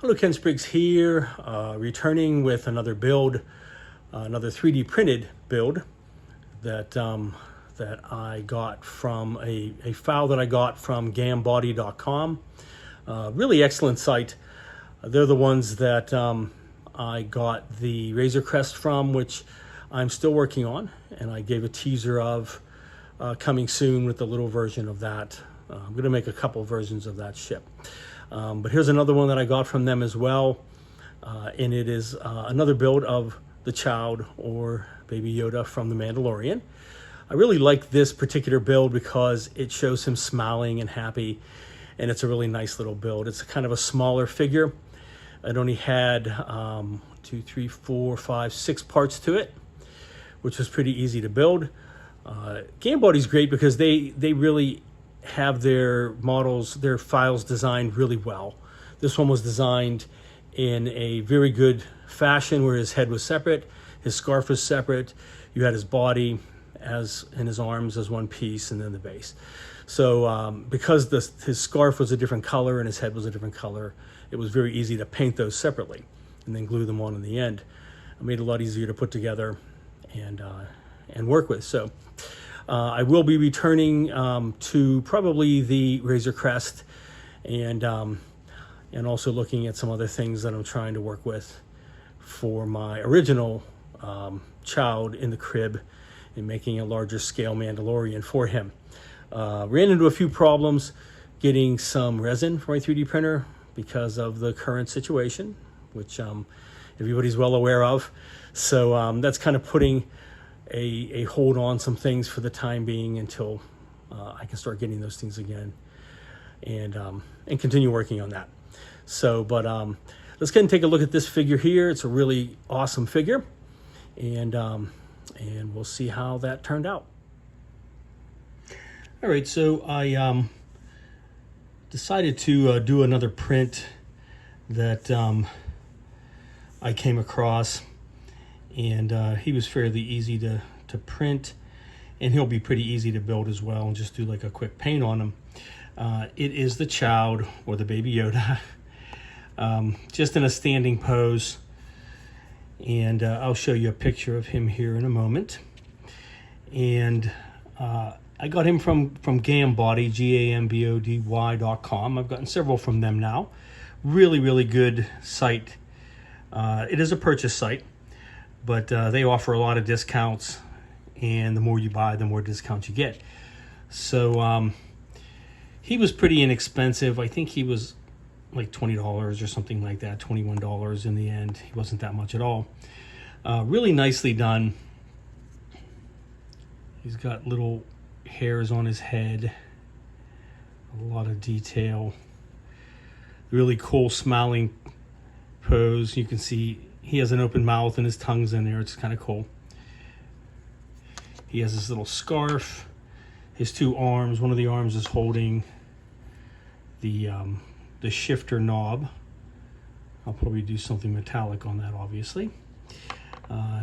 Hello, Ken Spriggs here, returning with another build, another 3D printed build that that I got from a file that I got from gambody.com. Really excellent site. They're the ones that I got the Razor Crest from, which I'm still working on, and I gave a teaser of coming soon with a little version of that. I'm going to make a couple versions of that ship. But here's another one that I got from them as well, and it is another build of the child, or Baby Yoda, from The Mandalorian. I really like this particular build because it shows him smiling and happy, and it's a really nice little build. It's kind of a smaller figure. It only had 2, 3, 4, 5, 6 parts to it, which was pretty easy to build. Gamebody's great because they really have their models, their files designed really well. This one was designed in a very good fashion where his head was separate, his scarf was separate, you had his body as and his arms as one piece, and then the base. So because his scarf was a different color and his head was a different color, it was very easy to paint those separately and then glue them on in the end. It made it a lot easier to put together and work with. So I will be returning to probably the Razor Crest, and also looking at some other things that I'm trying to work with for my original child in the crib, and making a larger scale Mandalorian for him. Ran into a few problems getting some resin for my 3D printer because of the current situation, which everybody's well aware of. So that's kind of putting a hold on some things for the time being until I can start getting those things again, and continue working on that. So, but let's go and take a look at this figure here. It's a really awesome figure, and we'll see how that turned out. All right, so I decided to do another print that I came across, and he was fairly easy to print, and he'll be pretty easy to build as well, and just do like a quick paint on him. It is the child, or the Baby Yoda, just in a standing pose, and I'll show you a picture of him here in a moment. And I got him from Gambody, GAMBODY.com. I've gotten several from them now. Really good site. It is a purchase site, but they offer a lot of discounts, and the more you buy, the more discounts you get. So he was pretty inexpensive. I think he was like $20 or something like that, $21 in the end. He wasn't that much at all. Really nicely done. He's got little hairs on his head, a lot of detail. Really cool smiling pose. You can see he has an open mouth and his tongue's in there. It's kind of cool. He has this little scarf. His 2 arms, one of the arms is holding the shifter knob. I'll probably do something metallic on that, obviously.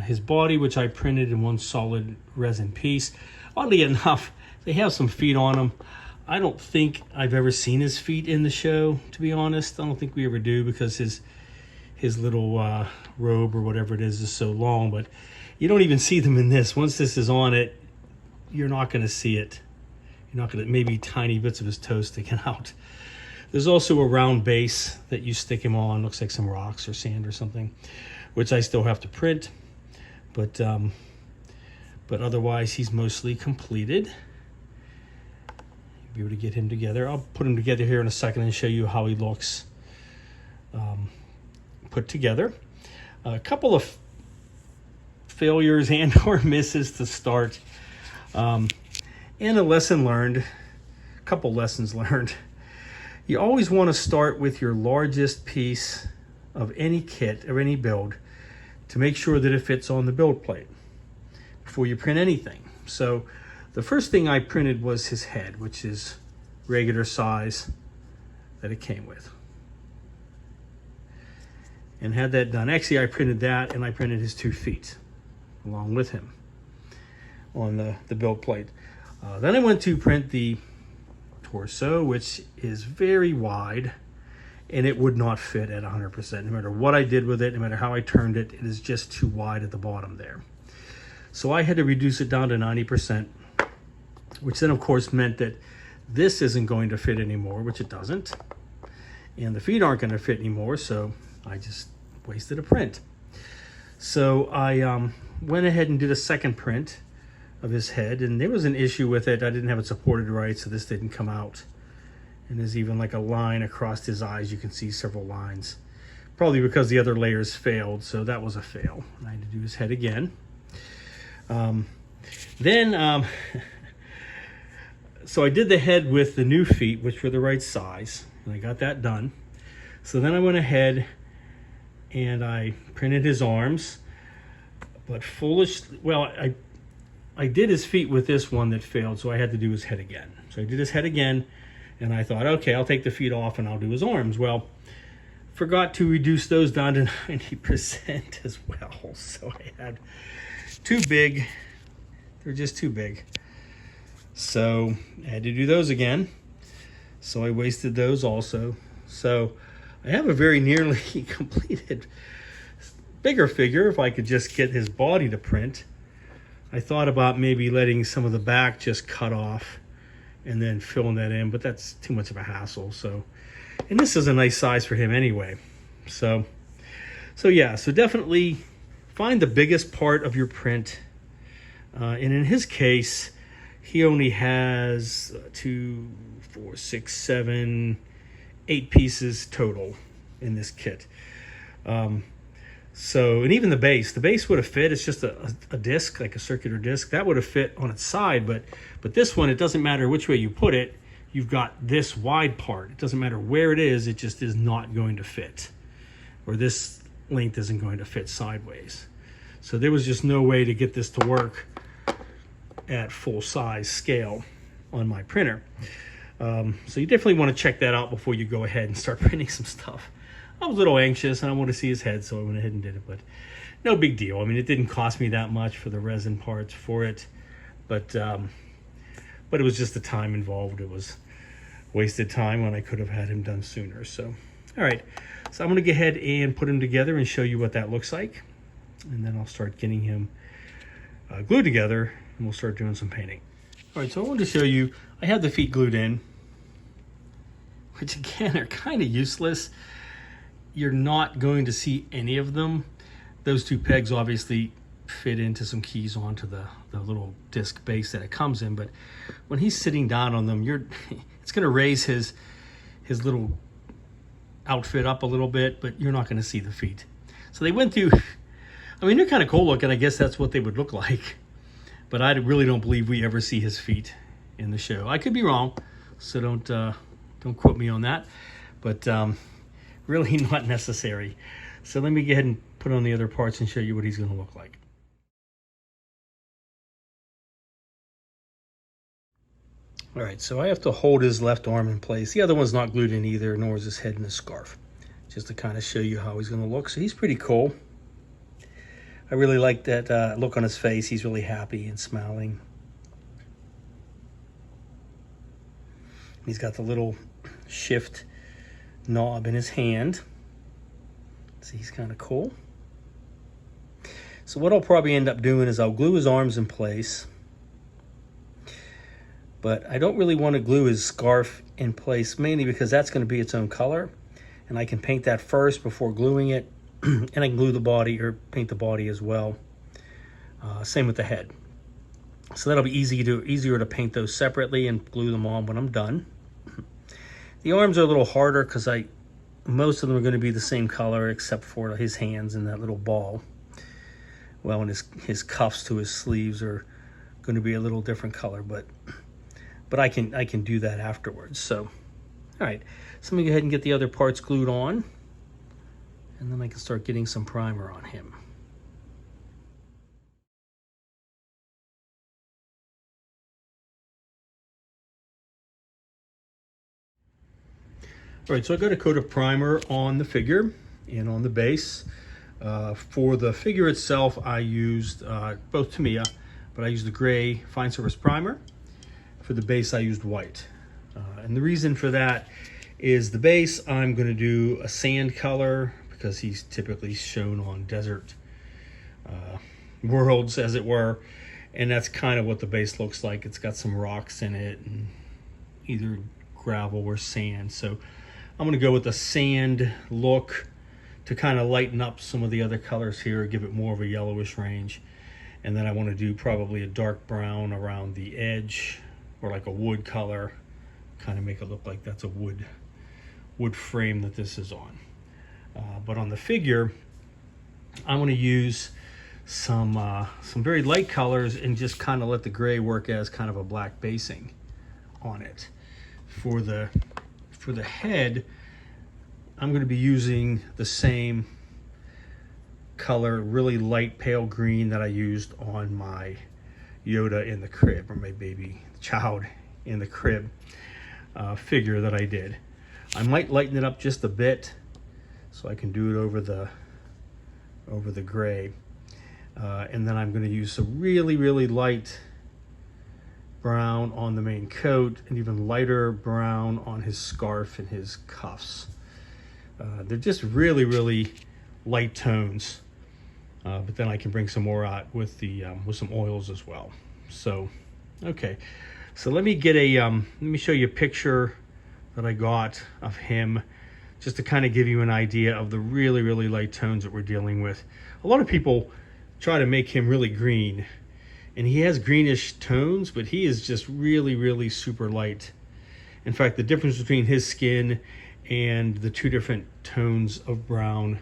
His body, which I printed in one solid resin piece. Oddly enough, they have some feet on him. I don't think I've ever seen his feet in the show, to be honest. I don't think we ever do, because his little robe or whatever it is so long, but you don't even see them in this. Once this is on it, you're not going to see it. You're not going to, maybe tiny bits of his toes sticking out. There's also a round base that you stick him on. Looks like some rocks or sand or something, which I still have to print, but otherwise he's mostly completed. Be able to get him together. I'll put him together here in a second and show you how he looks put together. A couple of failures and or misses to start, and a lesson learned. A couple lessons learned. You always want to start with your largest piece of any kit or any build to make sure that it fits on the build plate before you print anything. So the first thing I printed was his head, which is regular size that it came with, and had that done. Actually, I printed that, and I printed his 2 feet along with him on the build plate. Then I went to print the torso, which is very wide and it would not fit at 100%. No matter what I did with it, no matter how I turned it, it is just too wide at the bottom there. So I had to reduce it down to 90%, which then of course meant that this isn't going to fit anymore, which it doesn't. And the feet aren't going to fit anymore, so I just wasted a print. So I went ahead and did a second print of his head, and there was an issue with it. I didn't have it supported right, so this didn't come out. And there's even like a line across his eyes. You can see several lines, probably because the other layers failed, so that was a fail. And I had to do his head again. So I did the head with the new feet, which were the right size, and I got that done. So then I went ahead and I printed his arms, but I did his feet with this one that failed, so I had to do his head again. So I did his head again, and I thought, okay, I'll take the feet off and I'll do his arms. Well, forgot to reduce those down to 90% as well. So I had too big. They're just too big. So I had to do those again. So I wasted those also. So I have a very nearly completed bigger figure if I could just get his body to print. I thought about maybe letting some of the back just cut off and then filling that in, but that's too much of a hassle. So, and this is a nice size for him anyway. So yeah, so definitely find the biggest part of your print. And in his case, he only has 2, 4, 6, 7, 8 pieces total in this kit. So, and even the base would have fit. It's just a disc, like a circular disc. That would have fit on its side, but this one, it doesn't matter which way you put it. You've got this wide part. It doesn't matter where it is. It just is not going to fit. Or this length isn't going to fit sideways. So there was just no way to get this to work at full size scale on my printer. So you definitely want to check that out before you go ahead and start printing some stuff. I was a little anxious and I wanted to see his head, so I went ahead and did it, but no big deal. I mean, it didn't cost me that much for the resin parts for it, but it was just the time involved. It was wasted time when I could have had him done sooner. So, all right, so I'm gonna go ahead and put him together and show you what that looks like, and then I'll start getting him glued together, and we'll start doing some painting. All right, so I wanted to show you, I have the feet glued in, which again are kind of useless. You're not going to see any of them. Those two pegs obviously fit into some keys onto the little disc base that it comes in, but when he's sitting down on them, it's gonna raise his little outfit up a little bit, but you're not gonna see the feet. So they went through, I mean, they're kind of cool looking. I guess that's what they would look like, but I really don't believe we ever see his feet in the show. I could be wrong, so don't quote me on that, but really not necessary. So let me go ahead and put on the other parts and show you what he's going to look like. All right, so I have to hold his left arm in place. The other one's not glued in either, nor is his head in a scarf, just to kind of show you how he's going to look. So he's pretty cool. I really like that look on his face. He's really happy and smiling. He's got the little shift knob in his hand. So he's kind of cool. So what I'll probably end up doing is I'll glue his arms in place, but I don't really want to glue his scarf in place, mainly because that's going to be its own color, and I can paint that first before gluing it, and I can glue the body or paint the body as well. Same with the head. So that'll be easier to paint those separately and glue them on when I'm done. The arms are a little harder because most of them are going to be the same color except for his hands and that little ball. Well, and his cuffs to his sleeves are going to be a little different color, but I can do that afterwards. So, all right, so let me go ahead and get the other parts glued on, and then I can start getting some primer on him. All right, so I got a coat of primer on the figure and on the base. For the figure itself, I used both Tamiya, but I used the gray fine surface primer. For the base, I used white. And the reason for that is the base. I'm going to do a sand color because he's typically shown on desert worlds, as it were. And that's kind of what the base looks like. It's got some rocks in it, and either gravel or sand. So I'm going to go with a sand look to kind of lighten up some of the other colors here, give it more of a yellowish range. And then I want to do probably a dark brown around the edge, or like a wood color, kind of make it look like that's a wood frame that this is on. But on the figure, I want to use some very light colors and just kind of let the gray work as kind of a black basing on it. For the head, I'm going to be using the same color, really light pale green, that I used on my Yoda in the crib, or my baby child in the crib figure that I did. I might lighten it up just a bit so I can do it over the gray. And then I'm going to use a really light brown on the main coat, and even lighter brown on his scarf and his cuffs. They're just really light tones, but then I can bring some more out with some oils as well. So, okay, so let me show you a picture that I got of him, just to kind of give you an idea of the really light tones that we're dealing with. A lot of people try to make him really green, and he has greenish tones, but he is just really super light. In fact, the difference between his skin and the two different tones of brown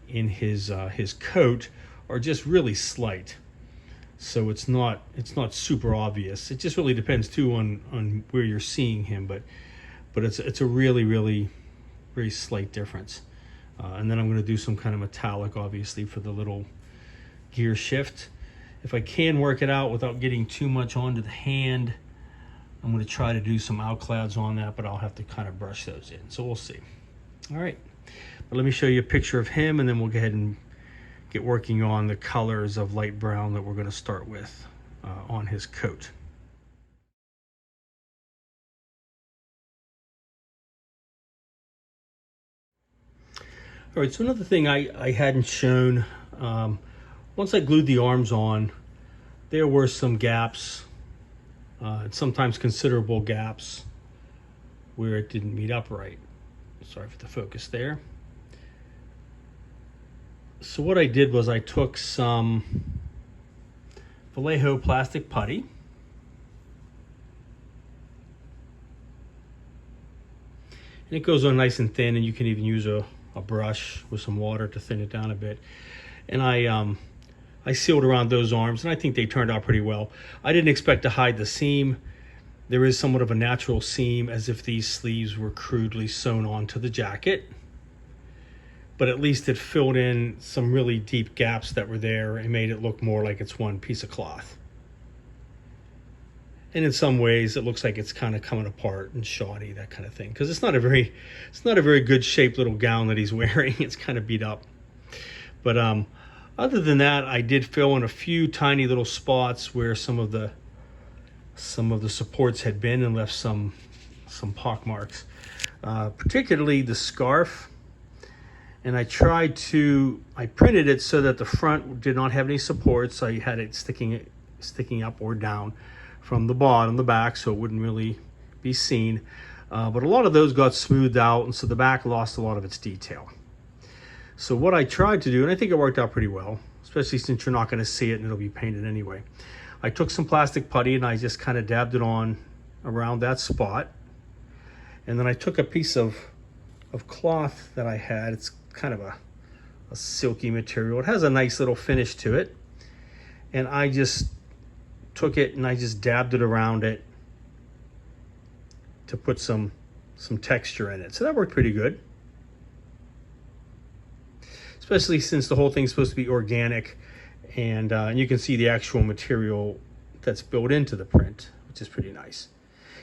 in his coat are just really slight. So it's not super obvious. It just really depends too on where you're seeing him, but it's a really very slight difference. And then I'm going to do some kind of metallic, obviously, for the little gear shift. If I can work it out without getting too much onto the hand, I'm going to try to do some outclouds on that, but I'll have to kind of brush those in. So we'll see. All right, but let me show you a picture of him, and then we'll go ahead and get working on the colors of light brown that we're going to start with on his coat. All right, so another thing I hadn't shown, once I glued the arms on, there were some gaps, sometimes considerable gaps, where it didn't meet up right. Sorry for the focus there. So what I did was I took some Vallejo plastic putty, and it goes on nice and thin, and you can even use a brush with some water to thin it down a bit. And I sealed around those arms, and I think they turned out pretty well. I didn't expect to hide the seam. There is somewhat of a natural seam, as if these sleeves were crudely sewn onto the jacket, but at least it filled in some really deep gaps that were there and made it look more like it's one piece of cloth. And in some ways, it looks like it's kind of coming apart and shoddy, that kind of thing, because it's not a very good shaped little gown that he's wearing. It's kind of beat up. But other than that, I did fill in a few tiny little spots where some of the supports had been, and left some pock marks, particularly the scarf. And I printed it so that the front did not have any supports. I had it sticking up or down from the bottom, the back, so it wouldn't really be seen. But a lot of those got smoothed out, and so the back lost a lot of its detail. So what I tried to do, and I think it worked out pretty well, especially since you're not going to see it and it'll be painted anyway. I took some plastic putty and I just kind of dabbed it on around that spot. And then I took a piece of cloth that I had. It's kind of a silky material. It has a nice little finish to it. And I just took it and I just dabbed it around it to put some texture in it. So that worked pretty good, especially since the whole thing's supposed to be organic, and you can see the actual material that's built into the print, which is pretty nice.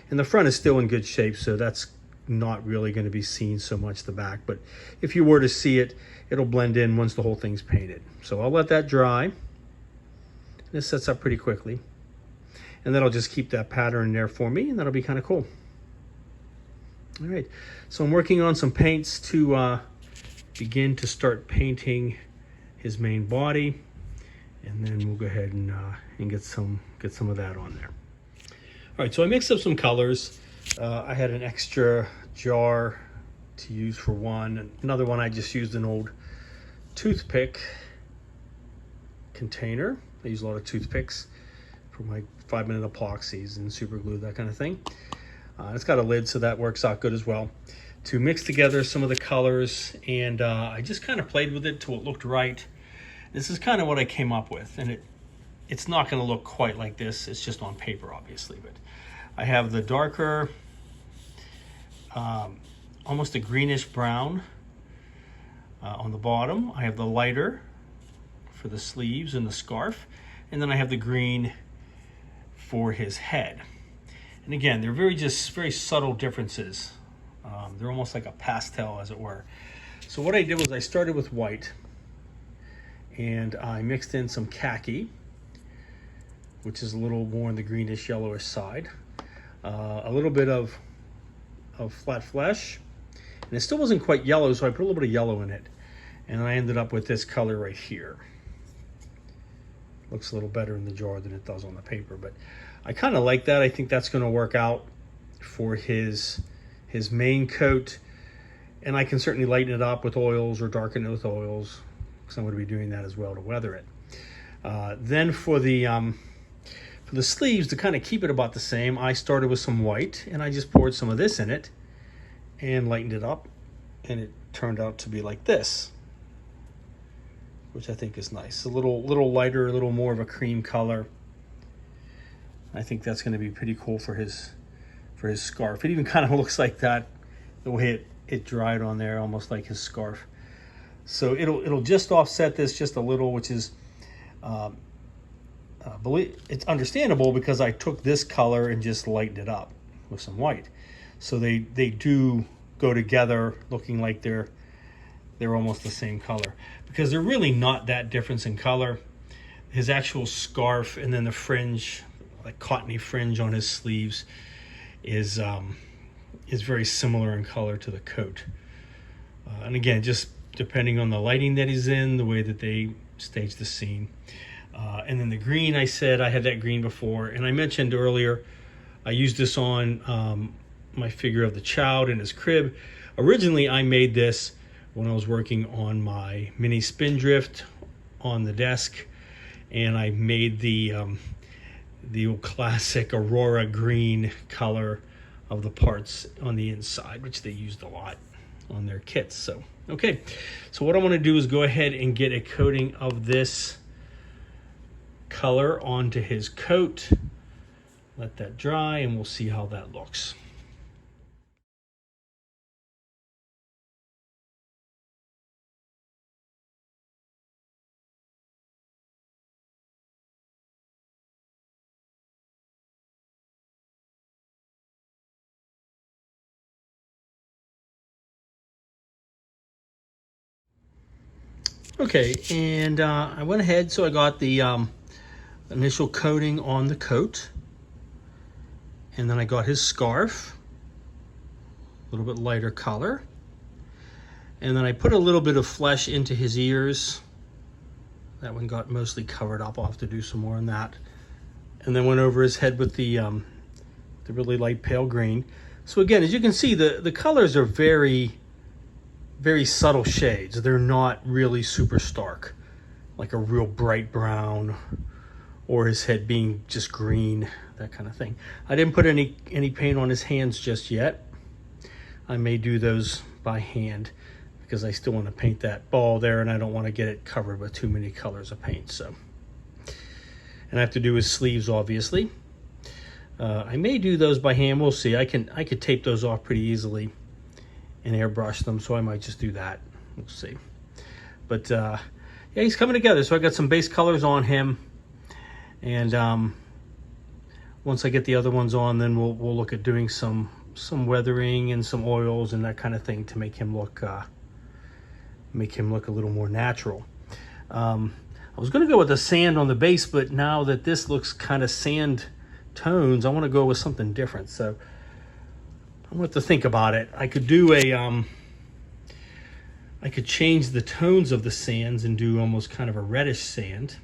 And the front is still in good shape, so that's not really going to be seen so much the back, but if you were to see it, it'll blend in once the whole thing's painted. So I'll let that dry. This sets up pretty quickly, and that'll just keep that pattern there for me, and that'll be kind of cool. All right, so I'm working on some paints to begin to start painting his main body, and then we'll go ahead and get some of that on there. All right, so I mixed up some colors. I had an extra jar to use for one. Another one I just used an old toothpick container. I use a lot of toothpicks for my 5-minute epoxies and super glue, that kind of thing. It's got a lid, so that works out good as well. To mix together some of the colors, and I just kind of played with it till it looked right. This is kind of what I came up with, and it's not going to look quite like this. It's just on paper, obviously, but I have the darker, almost a greenish brown on the bottom. I have the lighter for the sleeves and the scarf, and then I have the green for his head. And again, they're very subtle differences. They're almost like a pastel, as it were. So what I did was I started with white, and I mixed in some khaki, which is a little more on the greenish yellowish side. A little bit of flat flesh, and it still wasn't quite yellow, so I put a little bit of yellow in it, and I ended up with this color right here. Looks a little better in the jar than it does on the paper, but I kind of like that. I think that's going to work out for his main coat, and I can certainly lighten it up with oils or darken it with oils, because I'm going to be doing that as well to weather it. Then for the sleeves, to kind of keep it about the same, I started with some white, and I just poured some of this in it and lightened it up, and it turned out to be like this, which I think is nice. A little lighter, a little more of a cream color. I think that's going to be pretty cool for his scarf. It even kind of looks like that, the way it dried on there, almost like his scarf. So it'll just offset this just a little, which is it's understandable because I took this color and just lightened it up with some white. So they do go together, looking like they're almost the same color, because they're really not that different in color. His actual scarf and then the fringe, like cottony fringe on his sleeves, is very similar in color to the coat. And again, just depending on the lighting that he's in, the way that they stage the scene. And then the green, I said I had that green before, and I mentioned earlier I used this on my figure of the child in his crib. Originally, I made this when I was working on my mini Spindrift on the desk, and I made the old classic Aurora green color of the parts on the inside, which they used a lot on their kits. So, okay, so what I want to do is go ahead and get a coating of this color onto his coat. Let that dry, and we'll see how that looks. Okay, and I went ahead, so I got the initial coating on the coat, and then I got his scarf, a little bit lighter color, and then I put a little bit of flesh into his ears. That one got mostly covered up. I'll have to do some more on that. And then went over his head with the really light pale green. So again, as you can see, the colors are very subtle shades. They're not really super stark, like a real bright brown, or his head being just green, that kind of thing. I didn't put any paint on his hands just yet. I may do those by hand because I still want to paint that ball there, and I don't want to get it covered with too many colors of paint. So, and I have to do his sleeves, obviously. I may do those by hand. We'll see. I could tape those off pretty easily and airbrush them, so I might just do that. We'll see. But yeah, he's coming together. So I got some base colors on him, and once I get the other ones on, then we'll look at doing some weathering and some oils and that kind of thing to make him look a little more natural. I was going to go with the sand on the base, but now that this looks kind of sand tones, I want to go with something different. So I'm gonna have to think about it. I could do I could change the tones of the sands and do almost kind of a reddish sand.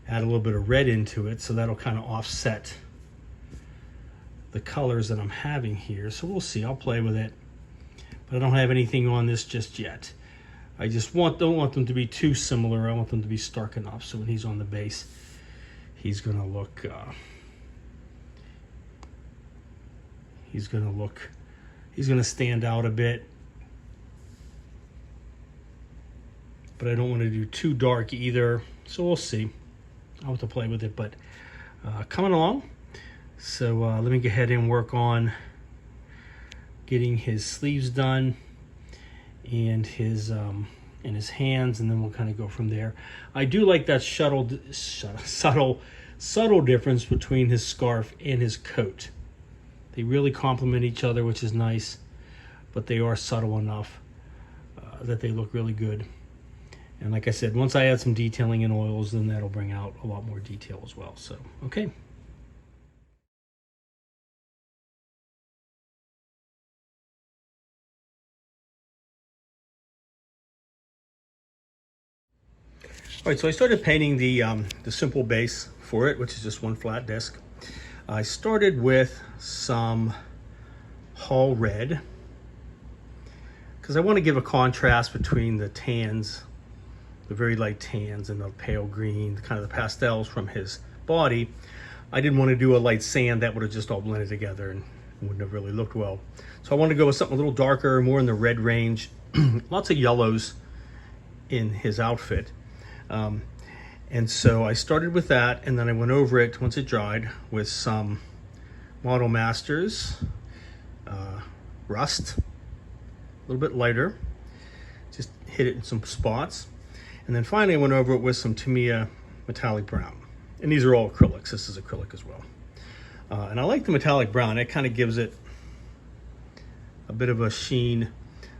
Add a little bit of red into it, so that'll kind of offset the colors that I'm having here. So we'll see, I'll play with it. But I don't have anything on this just yet. I just don't want them to be too similar. I want them to be stark enough so when he's on the base, he's gonna look, he's gonna stand out a bit. But I don't want to do too dark either. So we'll see. I'll have to play with it, but coming along. So let me go ahead and work on getting his sleeves done and his hands, and then we'll kind of go from there. I do like that subtle difference between his scarf and his coat. They really complement each other, which is nice, but they are subtle enough that they look really good. And like I said, once I add some detailing and oils, then that'll bring out a lot more detail as well. So, okay. All right, so I started painting the simple base for it, which is just one flat disc. I started with some Hall Red because I want to give a contrast between the tans, the very light tans, and the pale green, kind of the pastels from his body. I didn't want to do a light sand that would have just all blended together and wouldn't have really looked well. So I wanted to go with something a little darker, more in the red range. Lots of yellows in his outfit. And so I started with that, and then I went over it once it dried with some Model Masters Rust, a little bit lighter, just hit it in some spots. And then finally I went over it with some Tamiya Metallic Brown. And these are all acrylics. This is acrylic as well. And I like the metallic brown. It kind of gives it a bit of a sheen.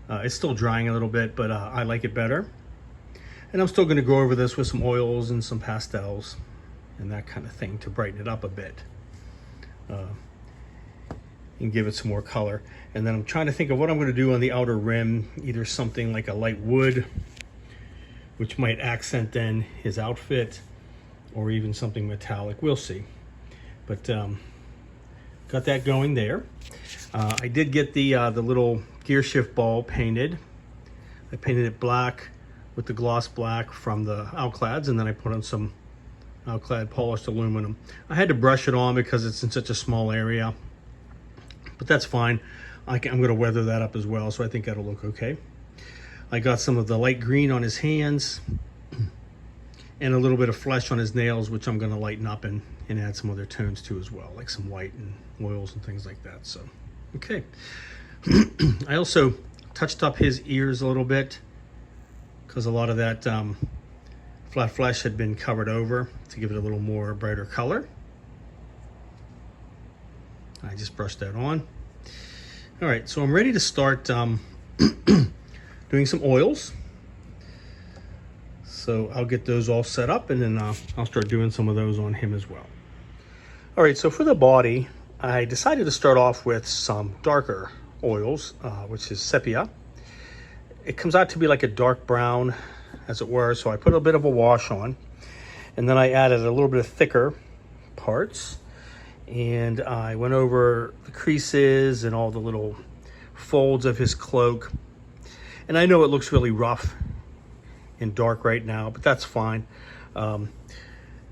It's still drying a little bit, but I like it better. And I'm still going to go over this with some oils and some pastels and that kind of thing to brighten it up a bit and give it some more color. And then I'm trying to think of what I'm going to do on the outer rim, either something like a light wood, which might accent then his outfit, or even something metallic. We'll see. But got that going there. I did get the little gear shift ball painted. I painted it black with the gloss black from the Outclads, and then I put on some Outclad polished aluminum. I had to brush it on because it's in such a small area, but that's fine. I'm going to weather that up as well, so I think that'll look okay. I got some of the light green on his hands and a little bit of flesh on his nails, which I'm going to lighten up and add some other tones to as well, like some white and oils and things like that. So, okay. I also touched up his ears a little bit because a lot of that flat flesh had been covered over to give it a little more brighter color. I just brushed that on. All right, so I'm ready to start doing some oils. So I'll get those all set up, and then I'll start doing some of those on him as well. All right, so for the body, I decided to start off with some darker oils, which is sepia. It comes out to be like a dark brown, as it were, so I put a bit of a wash on, and then I added a little bit of thicker parts, and I went over the creases and all the little folds of his cloak. And I know it looks really rough and dark right now, but that's fine,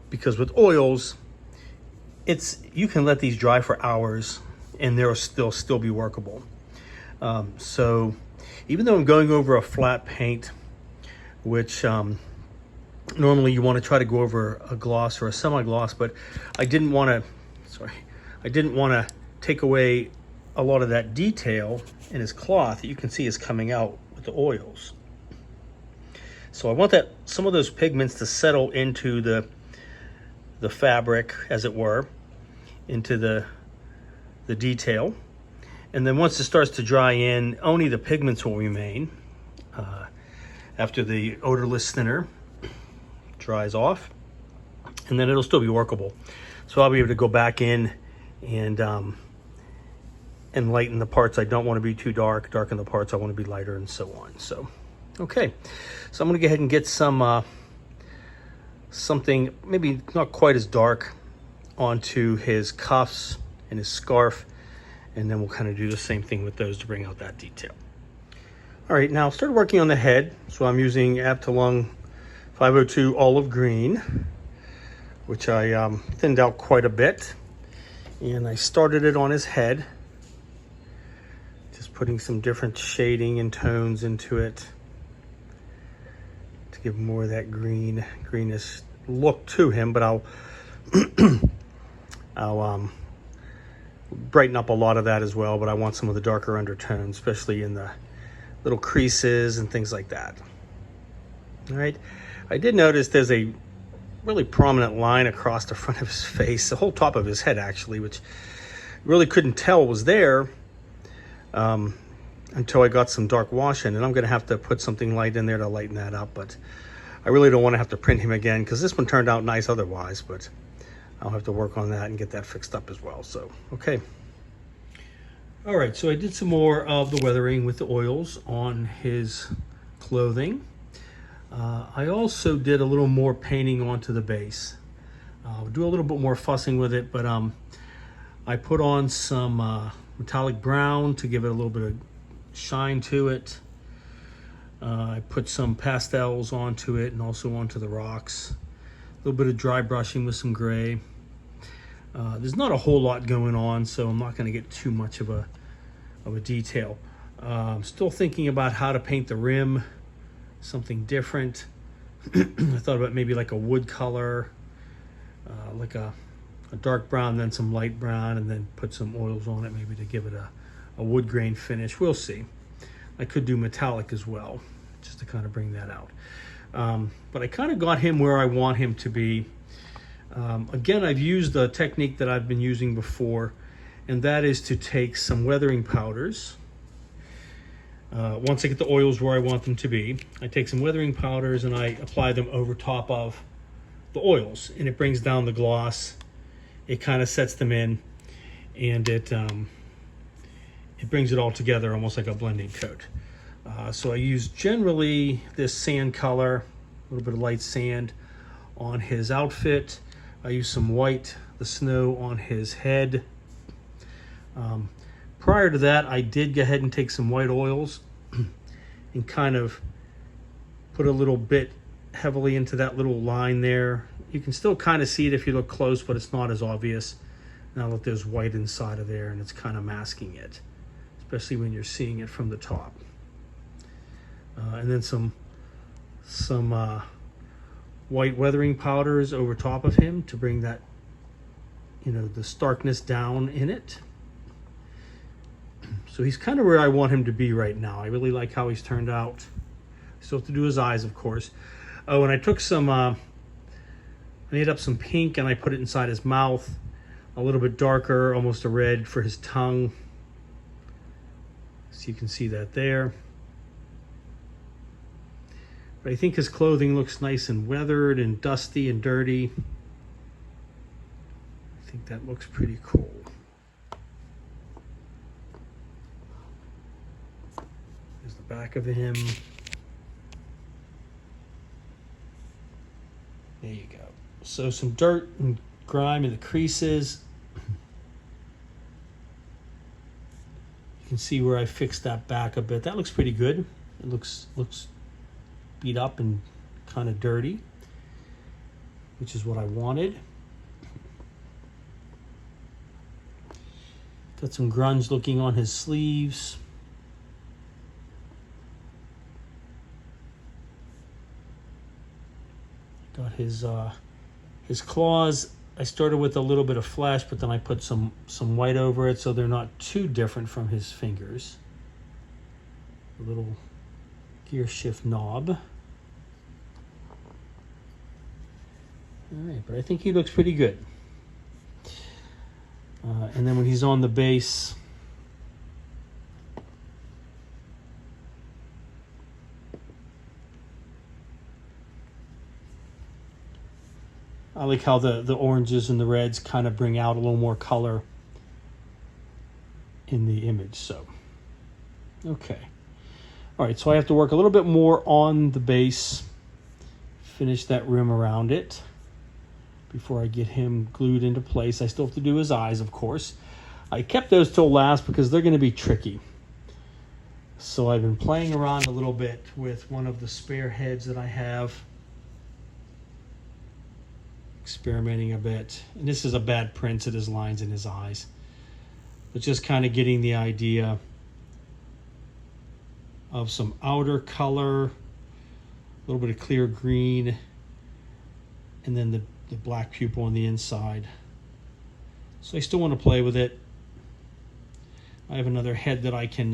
because with oils, you can let these dry for hours and they'll still be workable. So even though I'm going over a flat paint, which normally you want to try to go over a gloss or a semi-gloss, but I didn't want to take away a lot of that detail in his cloth that you can see is coming out with the oils. So I want some of those pigments to settle into the fabric, as it were, into the detail. And then once it starts to dry in, only the pigments will remain after the odorless thinner dries off, and then it'll still be workable. So I'll be able to go back in and and lighten the parts I don't want to be too dark, darken the parts I want to be lighter, and so on. So, okay. So I'm going to go ahead and get some something maybe not quite as dark onto his cuffs and his scarf, and then we'll kind of do the same thing with those to bring out that detail. All right, now start working on the head. So I'm using Abtalung 502 olive green, which I thinned out quite a bit, and I started it on his head, just putting some different shading and tones into it to give more of that greenish look to him. But I'll brighten up a lot of that as well, but I want some of the darker undertones, especially in the little creases and things like that. All right, I did notice there's a really prominent line across the front of his face, the whole top of his head actually, which really couldn't tell was there until I got some dark wash in, and I'm gonna have to put something light in there to lighten that up, but I really don't want to have to print him again because this one turned out nice otherwise, but I'll have to work on that and get that fixed up as well. So, okay. All right, so I did some more of the weathering with the oils on his clothing. I also did a little more painting onto the base. I'll do a little bit more fussing with it, but I put on some metallic brown to give it a little bit of shine to it. I put some pastels onto it and also onto the rocks. A little bit of dry brushing with some gray. There's not a whole lot going on, so I'm not going to get too much of a detail. I'm still thinking about how to paint the rim, something different. I thought about maybe like a wood color, like a dark brown, then some light brown, and then put some oils on it, maybe to give it a wood grain finish. We'll see. I could do metallic as well, just to kind of bring that out. But I kind of got him where I want him to be. Again, I've used the technique that I've been using before, and that is to take some weathering powders. Once I get the oils where I want them to be, I take some weathering powders and I apply them over top of the oils, and it brings down the gloss. It kind of sets them in, and it brings it all together almost like a blending coat. So I use generally this sand color, a little bit of light sand on his outfit. I use some white, the snow on his head. Prior to that, I did go ahead and take some white oils and kind of put a little bit heavily into that little line there. You can still kind of see it if you look close, but it's not as obvious now that there's white inside of there and it's kind of masking it, especially when you're seeing it from the top. And then some white weathering powders over top of him to bring that, the starkness down in it. So he's kind of where I want him to be right now. I really like how he's turned out. Still have to do his eyes, of course. Oh, and I took I made up some pink and I put it inside his mouth, a little bit darker, almost a red for his tongue. So you can see that there. But I think his clothing looks nice and weathered and dusty and dirty. I think that looks pretty cool. There's the back of him. There you go. So some dirt and grime in the creases. You can see where I fixed that back a bit. That looks pretty good. It looks beat up and kind of dirty, which is what I wanted. Got some grunge looking on his sleeves. Got his claws. I started with a little bit of flesh, but then I put some white over it so they're not too different from his fingers. A little gear shift knob. All right, but I think he looks pretty good. And then when he's on the base, I like how the oranges and the reds kind of bring out a little more color in the image. So, okay. All right, so I have to work a little bit more on the base, finish that rim around it before I get him glued into place. I still have to do his eyes, of course. I kept those till last because they're going to be tricky. So I've been playing around a little bit with one of the spare heads that I have, experimenting a bit. And this is a bad print of his lines in his eyes, but just kind of getting the idea of some outer color, a little bit of clear green, and then the black pupil on the inside. So I still want to play with it. I have another head that I can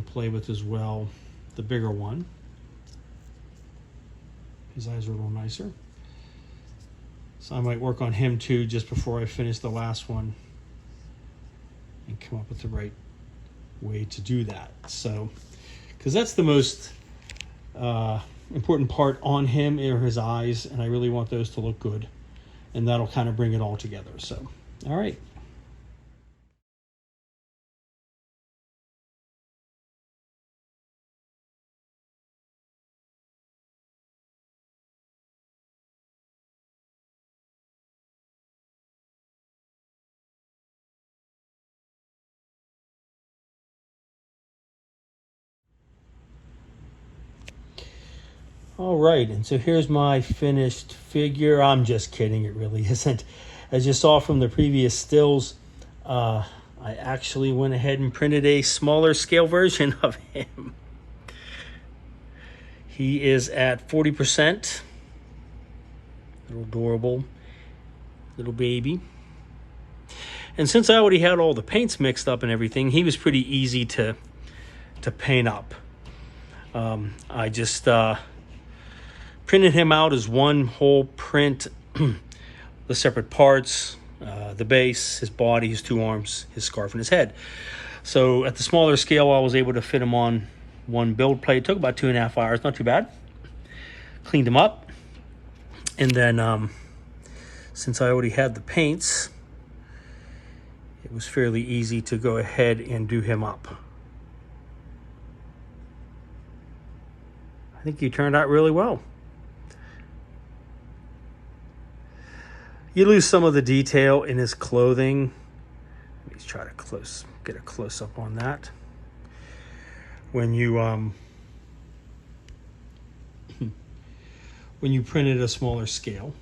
play with as well, the bigger one. His eyes are a little nicer. So I might work on him too just before I finish the last one and come up with the right way to do that. So, because that's the most important part on him are his eyes, and I really want those to look good, and that'll kind of bring it all together. So, all right. All right, and so here's my finished figure. I'm just kidding, it really isn't. As you saw from the previous stills, I actually went ahead and printed a smaller scale version of him. He is at 40%. Little adorable little baby. And since I already had all the paints mixed up and everything, he was pretty easy to paint up. I just printed him out as one whole print, the separate parts, the base, his body, his two arms, his scarf, and his head. So at the smaller scale, I was able to fit him on one build plate. It took about 2.5 hours, not too bad. Cleaned him up. And then since I already had the paints, it was fairly easy to go ahead and do him up. I think he turned out really well. You lose some of the detail in his clothing. Let's try to get a close up on that. When you when you print it at a smaller scale,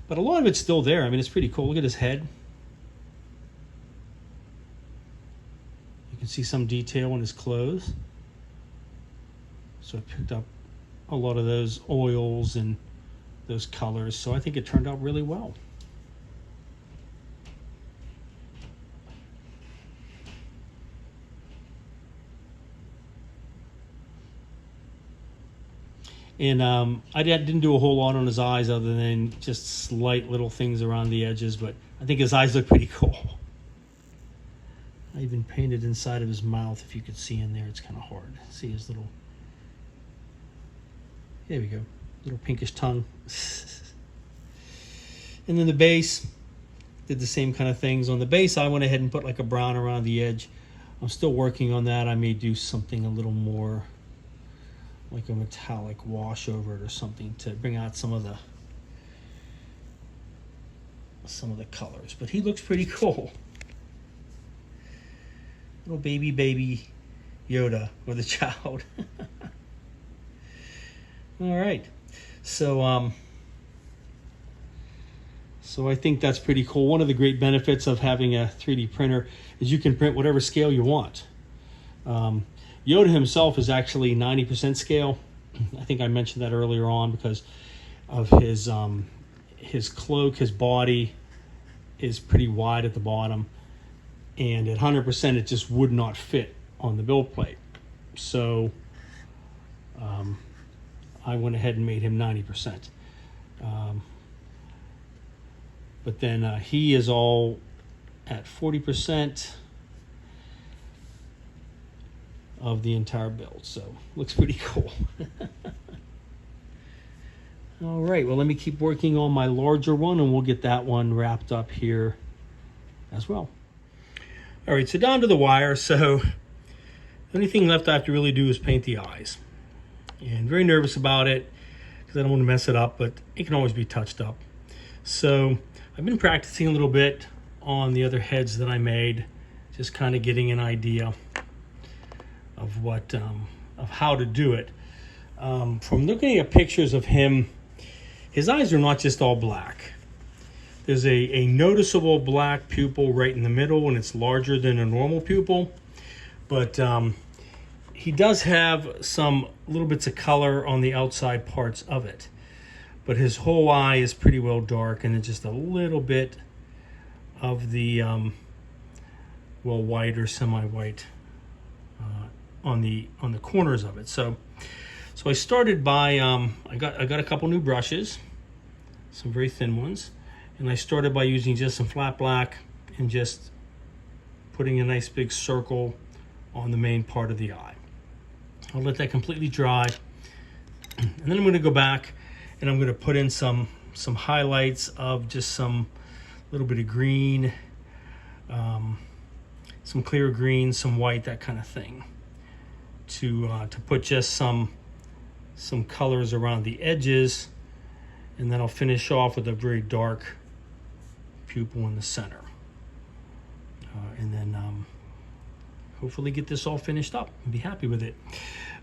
but a lot of it's still there. I mean, it's pretty cool. Look at his head. You can see some detail in his clothes. So I picked up a lot of those oils and those colors. So I think it turned out really well. And I didn't do a whole lot on his eyes other than just slight little things around the edges, but I think his eyes look pretty cool. I even painted inside of his mouth, if you could see in there. It's kind of hard. See his little, there we go, little pinkish tongue. And then the base, did the same kind of things. On the base, I went ahead and put like a brown around the edge. I'm still working on that. I may do something a little more like a metallic wash over it or something to bring out some of the colors. But he looks pretty cool. Little baby Yoda with a child. All right. So I think that's pretty cool. One of the great benefits of having a 3D printer is you can print whatever scale you want. Yoda himself is actually 90% scale. I think I mentioned that earlier on because of his cloak. His body is pretty wide at the bottom, and at 100% it just would not fit on the build plate. So I went ahead and made him 90%. But then he is all at 40% of the entire build, so looks pretty cool. All right, well, let me keep working on my larger one and we'll get that one wrapped up here as well. All right, so down to the wire. So the only thing left I have to really do is paint the eyes. And very nervous about it because I don't want to mess it up, but it can always be touched up. So I've been practicing a little bit on the other heads that I made, just kind of getting an idea of what, of how to do it. From looking at pictures of him, his eyes are not just all black. There's a noticeable black pupil right in the middle, and it's larger than a normal pupil. But he does have some little bits of color on the outside parts of it. But his whole eye is pretty well dark, and it's just a little bit of the, well, white or semi-white on the corners of it. So I started by, I got a couple new brushes, some very thin ones. And I started by using just some flat black and just putting a nice big circle on the main part of the eye. I'll let that completely dry. And then I'm going to go back and I'm going to put in some highlights of just some little bit of green, some clear green, some white, that kind of thing, to put just some colors around the edges. And then I'll finish off with a very dark pupil in the center, and then hopefully get this all finished up and be happy with it.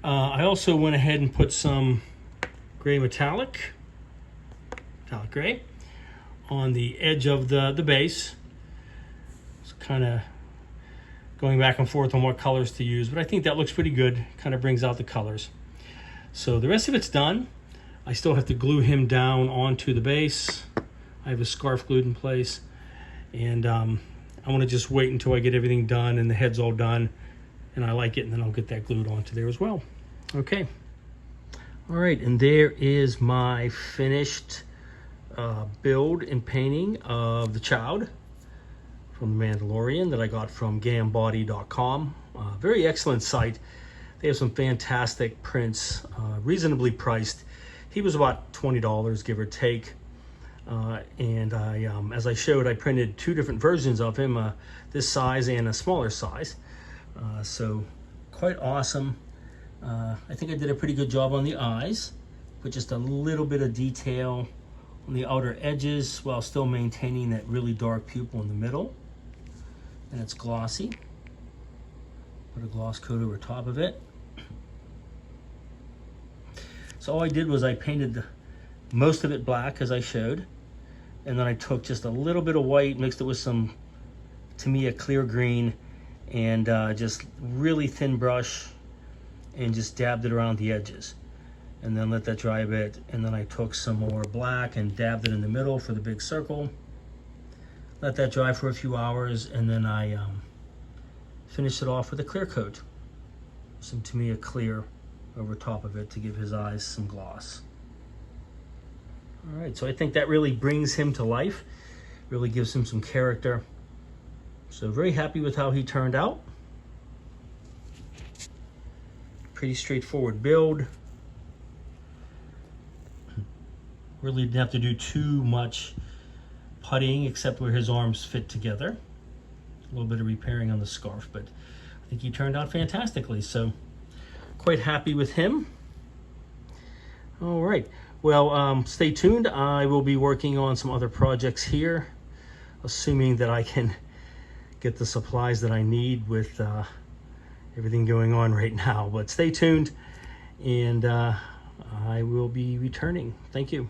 I also went ahead and put some gray metallic gray on the edge of the base. It's kind of going back and forth on what colors to use, but I think that looks pretty good. Kind of brings out the colors. So the rest of it's done. I still have to glue him down onto the base. I have a scarf glued in place, and I want to just wait until I get everything done and the head's all done and I like it, and then I'll get that glued onto there as well. Okay. All right, and there is my finished build and painting of the child from The Mandalorian that I got from gambody.com. Very excellent site. They have some fantastic prints, reasonably priced. He was about $20, give or take. And I, as I showed, I printed two different versions of him, this size and a smaller size. So quite awesome. I think I did a pretty good job on the eyes. Put just a little bit of detail on the outer edges while still maintaining that really dark pupil in the middle. And it's glossy. Put a gloss coat over top of it. So all I did was I painted most of it black, as I showed. And then I took just a little bit of white, mixed it with some, to me, a clear green, and just really thin brush, and just dabbed it around the edges. And then let that dry a bit. And then I took some more black and dabbed it in the middle for the big circle. Let that dry for a few hours, and then I finished it off with a clear coat. Some, to me, a clear over top of it to give his eyes some gloss. All right, so I think that really brings him to life, really gives him some character. So very happy with how he turned out. Pretty straightforward build. Really didn't have to do too much puttying except where his arms fit together. A little bit of repairing on the scarf, but I think he turned out fantastically. So quite happy with him. All right. Well, stay tuned. I will be working on some other projects here, assuming that I can get the supplies that I need with everything going on right now. But stay tuned, and I will be returning. Thank you.